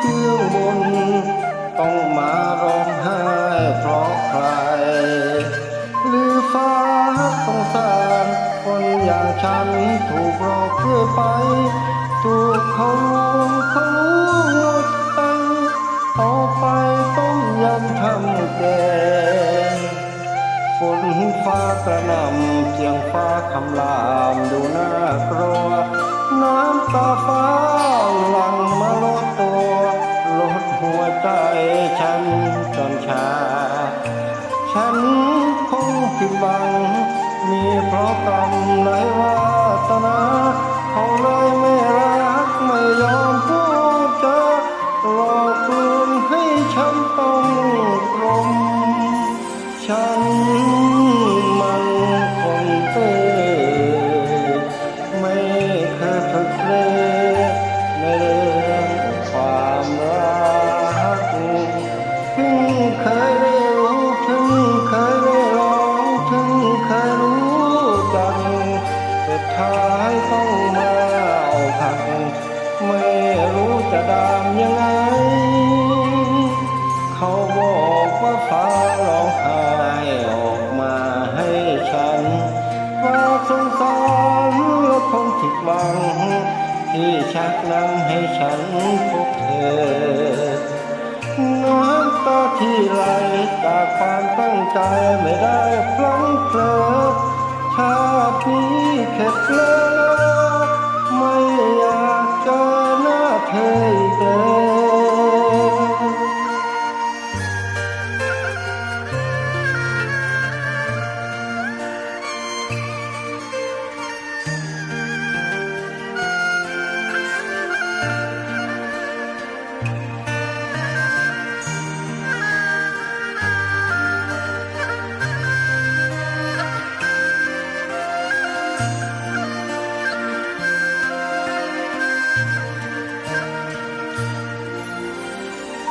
เบื้องบนต้องมาร้องไห้เพราะใครหรือฟ้าสงสารคนอย่างฉันถูกหลอกเพื่อไปถูกเขาลวงเขาลวงใจเอาไปต้มยำทำแกงฝนฟ้ากระหน่ำเสียงฟ้าคำรามดูน่ากลัวน้ำตาฟ้าหลั่งมาลดตัวลดหัวใจฉันจนชาฉันคงผิดหวังมีเพราะกรรมในวาสนาเขาเลยไม่รักไม่ยอมพูดจาหลอกลวงให้ฉันต้องกลมฉันมันคนเต้ไม่เคยฝึกเล่นในเรื่องความรักเพิ่งเคยได้รู้เพิ่งเคยได้ลองเพิ่งเคยรู้จักสุดท้ายต้องมาเอาหักไม่รู้จะดามยังไงเขาบอกว่าฟ้าร้องไห้ออกมาให้ฉันว่าสงสารและคงผิดหวังที่ชักนำให้ฉันพบเธอน้ำตาที่ไหลจากความตั้งใจไม่ได้พลั้งเผลอชาตินี้เข็ดแล้วไม่อยากเจอหน้าเธออีกแล้ว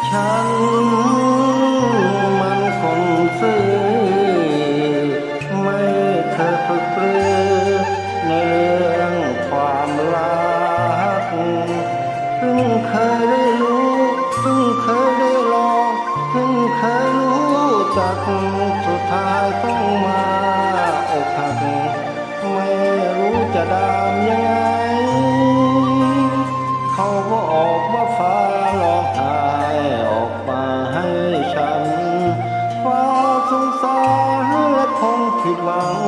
ฉันมันคนซื่อไม่เคยฝึกปรือในเรื่องความรักเพิ่งเคยได้รู้เพิ่งเคยได้ลองเพิ่งเคยรู้จักสุดท้ายต้องมาอกหักไม่รู้จะดามยังไงเขาบอกว่าฟ้าร้องไห้ออกมาให้ฉันฟ้าสงสารและคงผิดหวัง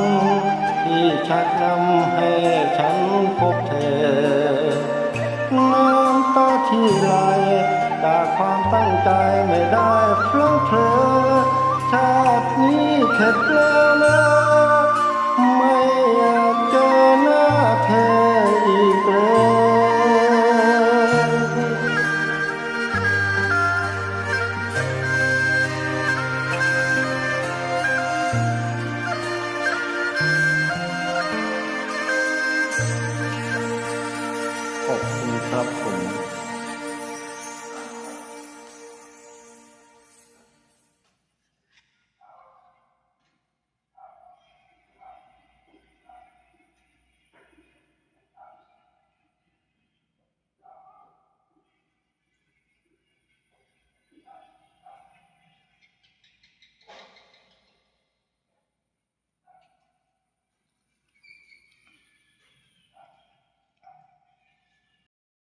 ที่ชักนำให้ฉันพบเธอน้ำตาที่ไหลจากความตั้งใจไม่ได้พลั้งเผลอชาตินี้เข็ดแล้วนะไม่อยากเจอหน้าเธออีกแล้วขอบคุณครับผม